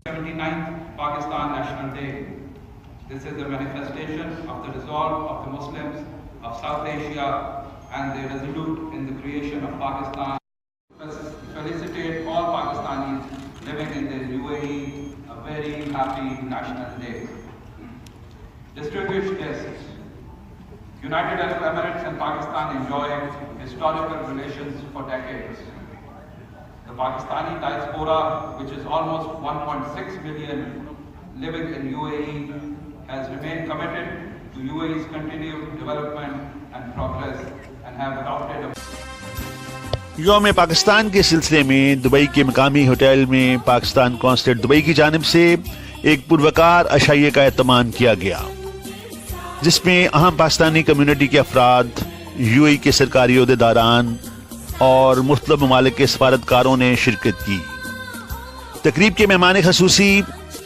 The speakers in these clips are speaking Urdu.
79th Pakistan National Day. This is a manifestation of the resolve of the Muslims of South Asia and they resolute in the creation of Pakistan. Felicitate all Pakistanis living in the UAE a very happy National Day. Distinguished guests, United Arab Emirates and Pakistan enjoy historical relations for decades. The Pakistani diaspora, which is almost 1.6 million living in UAE, has remained committed to UAE's continued development and progress and have adopted a یوم پاکستان کے سلسلے میں دبئی کے مقامی ہوٹل میں پاکستان کونسلیٹ دبئی کی جانب سے ایک پروقار عشائیے کا اہتمام کیا گیا، جس میں اہم پاکستانی کمیونٹی کے افراد، یو اے ای کے سرکاری عہدیداران اور مختلف ممالک کے سفارتکاروں نے شرکت کی۔ تقریب کے مہمان خصوصی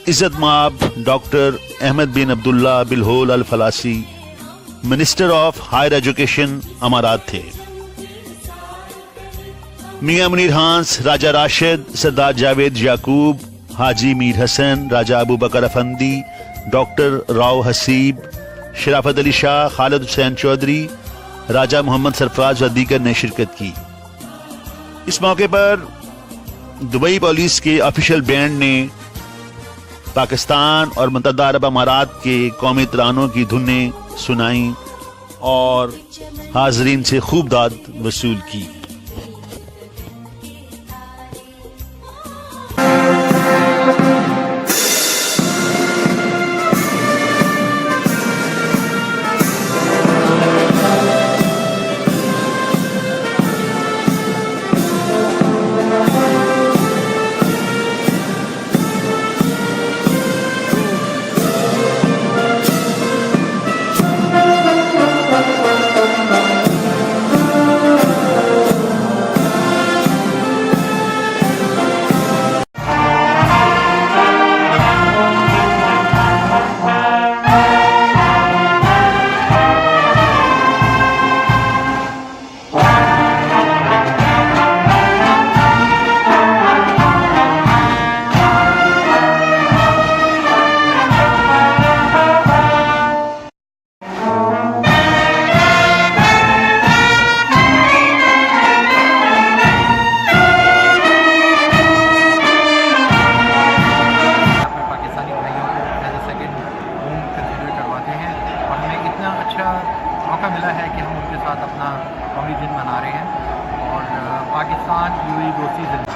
عزت مآب doctor Ahmad bin Abdullah Belhoul Al Falasi, minister of higher education امارات تھے۔ میاں منیر ہانس، راجہ راشد، سردار جاوید یعقوب، حاجی میر حسن، راجہ ابو بکر افندی، ڈاکٹر راؤ حسیب، شرافت علی شاہ، خالد حسین چودھری، راجہ محمد سرفراز و دیگر نے شرکت کی۔ اس موقع پر دبئی پولیس کے آفیشل بینڈ نے پاکستان اور متحدہ عرب امارات کے قومی ترانوں کی دھنیں سنائیں اور حاضرین سے خوب داد وصول کی۔ موقع ملا ہے کہ ہم ان کے ساتھ اپنا قومی دن منا رہے ہیں اور پاکستان یو اے ای دوستی زندہ۔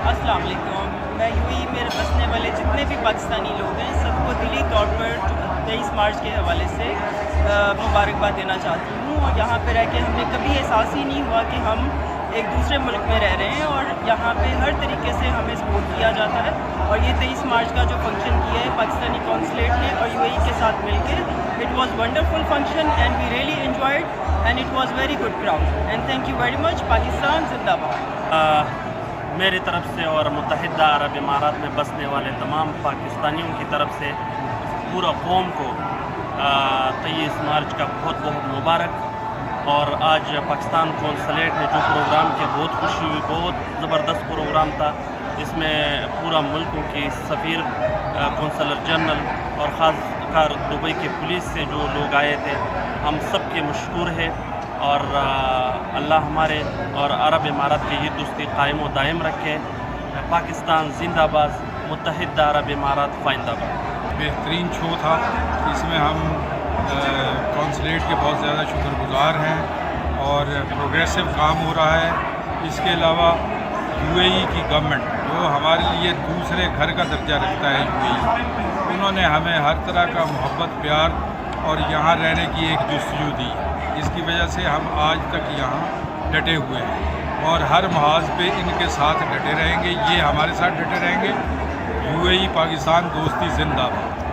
السلام علیکم، میں یو اے ای میں بسنے والے جتنے بھی پاکستانی لوگ ہیں سب کو دلی طور پر 23 مارچ کے حوالے سے مبارکباد دینا چاہتی ہوں، اور یہاں پہ رہ کے ہم نے کبھی احساس ہی نہیں ہوا کہ ہم ایک دوسرے ملک میں رہ رہے ہیں، اور یہاں پہ ہر طریقے سے ہمیں سپورٹ کیا جاتا ہے۔ اور یہ 23 مارچ کا جو فنکشن کیا ہے پاکستانی کونسلیٹ نے اور یو اے ای کے ساتھ مل کے، it was wonderful function and we really enjoyed and it was very good crowd and thank you very much. Pakistan زندہ باد۔ میری طرف سے اور متحدہ عرب امارات میں بسنے والے تمام پاکستانیوں کی طرف سے پورا قوم کو 23 مارچ کا بہت بہت مبارک۔ اور آج پاکستان کونسلیٹ نے جو پروگرام کیا بہت خوشی ہوئی، بہت زبردست پروگرام تھا۔ اس میں پورا ملکوں کی سفیر، کونسلر جنرل اور خاص کر دبئی کے پولیس سے جو لوگ آئے تھے، ہم سب کے مشکور ہیں، اور اللہ ہمارے اور عرب امارات کی یہ دوستی قائم و دائم رکھے۔ پاکستان زندہ باد، متحدہ عرب امارات فائندہ باد۔ بہترین شو تھا، اس میں ہم کونسلیٹ کے بہت زیادہ شکر گزار ہیں اور پروگریسو کام ہو رہا ہے۔ اس کے علاوہ یو اے ای کی گورنمنٹ جو ہمارے لیے دوسرے گھر کا درجہ رکھتا ہے، یو اے ای، انہوں نے ہمیں ہر طرح کا محبت، پیار اور یہاں رہنے کی ایک جستجو دی، جس کی وجہ سے ہم آج تک یہاں ڈٹے ہوئے ہیں اور ہر محاذ پہ ان کے ساتھ ڈٹے رہیں گے، یہ ہمارے ساتھ ڈٹے رہیں گے۔ یو اے ای پاکستان دوستی زندہ باد۔